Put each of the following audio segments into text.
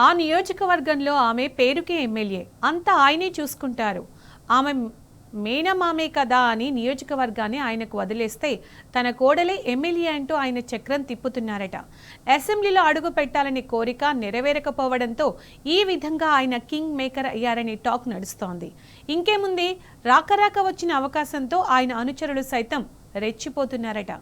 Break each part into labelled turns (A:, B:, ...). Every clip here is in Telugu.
A: ఆ నియోజకవర్గంలో ఆమె పేరుకే ఎమ్మెల్యే, అంతా ఆయనే చూసుకుంటారు. ఆమె మేనమామే కదా అని నియోజకవర్గాన్ని ఆయనకు వదిలేస్తే తన కోడలే ఎమ్మెల్యే అంటూ ఆయన చక్రం తిప్పుతున్నారట. అసెంబ్లీలో అడుగు పెట్టాలనే కోరిక నెరవేరకపోవడంతో ఈ విధంగా ఆయన కింగ్ మేకర్ అయ్యారనే టాక్ నడుస్తోంది. ఇంకేముంది, రాకరాక వచ్చిన అవకాశంతో ఆయన అనుచరులు సైతం రెచ్చిపోతున్నారట.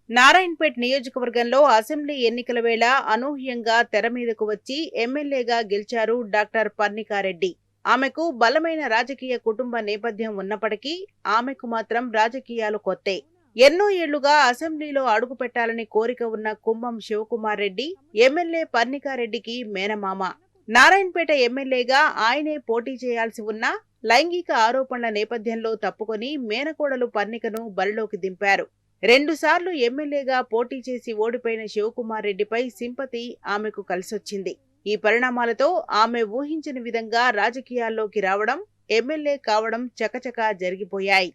B: నారాయణపేట్ నియోజకవర్గంలో అసెంబ్లీ ఎన్నికల వేళ అనూహ్యంగా తెర మీదకు వచ్చి ఎమ్మెల్యేగా గెలిచారు డాక్టర్ పర్ణికారెడ్డి. ఆమెకు బలమైన రాజకీయ కుటుంబ నేపథ్యం ఉన్నప్పటికీ ఆమెకు మాత్రం రాజకీయాలు కొత్తే. ఎన్నో ఏళ్లుగా అసెంబ్లీలో అడుగు పెట్టాలని కోరిక ఉన్న కుంభం శివకుమార్ రెడ్డి ఎమ్మెల్యే పర్ణికారెడ్డికి మేనమామ. నారాయణపేట ఎమ్మెల్యేగా ఆయనే పోటీ చేయాల్సి ఉన్నా లైంగిక ఆరోపణల నేపథ్యంలో తప్పుకొని మేనకోడలు పర్ణికను బరిలోకి దింపారు. 2 సార్లు ఎమ్మెల్యేగా పోటీ చేసి ఓడిపోయిన శివకుమార్ రెడ్డిపై సింపతి ఆమెకు కలిసొచ్చింది. ఈ పరిణామాలతో ఆమె ఊహించని విధంగా రాజకీయాల్లోకి రావడం, ఎమ్మెల్యే కావడం చకచకా జరిగిపోయాయి.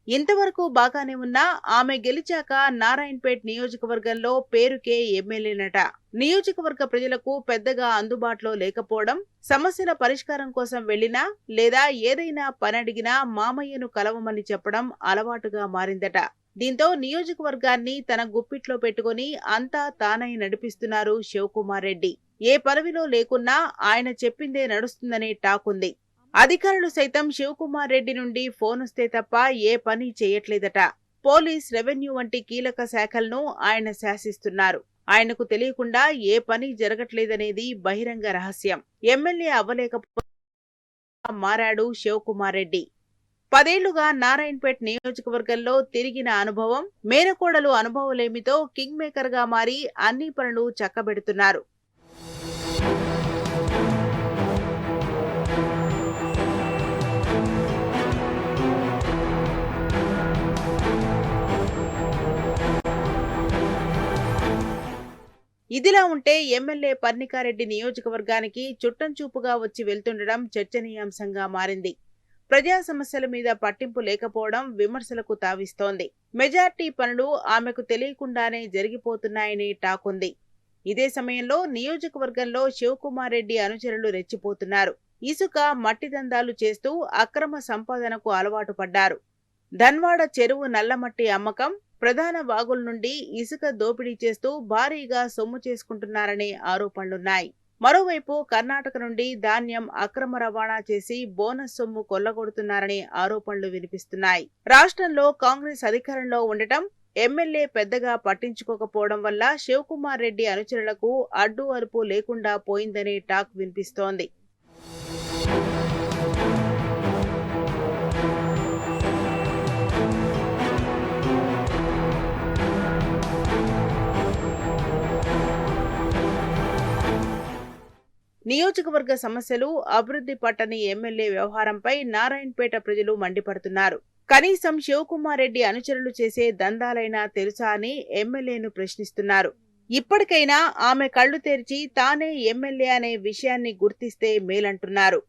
B: ఇంతవరకు బాగానే ఉన్నా ఆమె గెలిచాక నారాయణపేట్ నియోజకవర్గంలో పేరుకే ఎమ్మెల్యేనట. నియోజకవర్గ ప్రజలకు పెద్దగా అందుబాటులో లేకపోవడం, సమస్యల పరిష్కారం కోసం వెళ్లినా లేదా ఏదైనా పని అడిగినా మామయ్యను కలవమని చెప్పడం అలవాటుగా మారిందట. దీంతో నియోజకవర్గాన్ని తన గుప్పిట్లో పెట్టుకుని అంతా తానై నడిపిస్తున్నారు శివకుమార్ రెడ్డి. ఏ పదవిలో లేకున్నా ఆయన చెప్పిందే నడుస్తుందనే టాక్ ఉంది. అధికారులు సైతం శివకుమార్ రెడ్డి నుండి ఫోన్ వస్తే తప్ప ఏ పని చేయట్లేదట. పోలీస్, రెవెన్యూ వంటి కీలక శాఖలను ఆయన శాసిస్తున్నారు. ఆయనకు తెలియకుండా ఏ పని జరగట్లేదనేది బహిరంగ రహస్యం. ఎమ్మెల్యే అవ్వలేకపోతే మారాడు శివకుమార్ రెడ్డి. 10 ఏళ్లుగా నారాయణపేట్ నియోజకవర్గంలో తిరిగిన అనుభవం, మేనకోడలు అనుభవలేమితో కింగ్ మేకర్ గా మారి అన్ని పనులు చక్కబెడుతున్నారు. ఇదిలా ఉంటే ఎమ్మెల్యే పర్ణికారెడ్డి నియోజకవర్గానికి చుట్టంచూపుగా వచ్చి వెళ్తుండడం చర్చనీయాంశంగా మారింది. ప్రజా సమస్యల మీద పట్టింపు లేకపోవడం విమర్శలకు తావిస్తోంది. మెజార్టీ పనులు ఆమెకు తెలియకుండానే జరిగిపోతున్నాయని టాక్ ఉంది. ఇదే సమయంలో నియోజకవర్గంలో శివకుమార్ రెడ్డి అనుచరులు రెచ్చిపోతున్నారు. ఇసుక, మట్టి దందాలు చేస్తూ అక్రమ సంపాదనకు అలవాటు పడ్డారు. ధన్వాడ చెరువు నల్లమట్టి అమ్మకం, ప్రధాన వాగుల నుండి ఇసుక దోపిడీ చేస్తూ భారీగా సొమ్ము చేసుకుంటున్నారనే ఆరోపణలున్నాయి. మరోవైపు కర్ణాటక నుండి ధాన్యం అక్రమ రవాణా చేసి బోనస్ సొమ్ము కొల్లగొడుతున్నారనే ఆరోపణలు వినిపిస్తున్నాయి. రాష్ట్రంలో కాంగ్రెస్ అధికారంలో ఉండటం, ఎమ్మెల్యే పెద్దగా పట్టించుకోకపోవడం వల్ల శివకుమార్ రెడ్డి అనుచరులకు అడ్డు అదుపు లేకుండా పోయిందనే టాక్ వినిపిస్తోంది. నియోజకవర్గ సమస్యలు, అభివృద్ధి పట్టని ఎమ్మెల్యే వ్యవహారంపై నారాయణపేట ప్రజలు మండిపడుతున్నారు. కనీసం శివకుమార్ రెడ్డి అనుచరులు చేసే దందాలైనా తెలుసా అని ఎమ్మెల్యేను ప్రశ్నిస్తున్నారు. ఇప్పటికైనా ఆమె కళ్లు తెరిచి తానే ఎమ్మెల్యే అనే విషయాన్ని గుర్తిస్తే మేలంటున్నారు.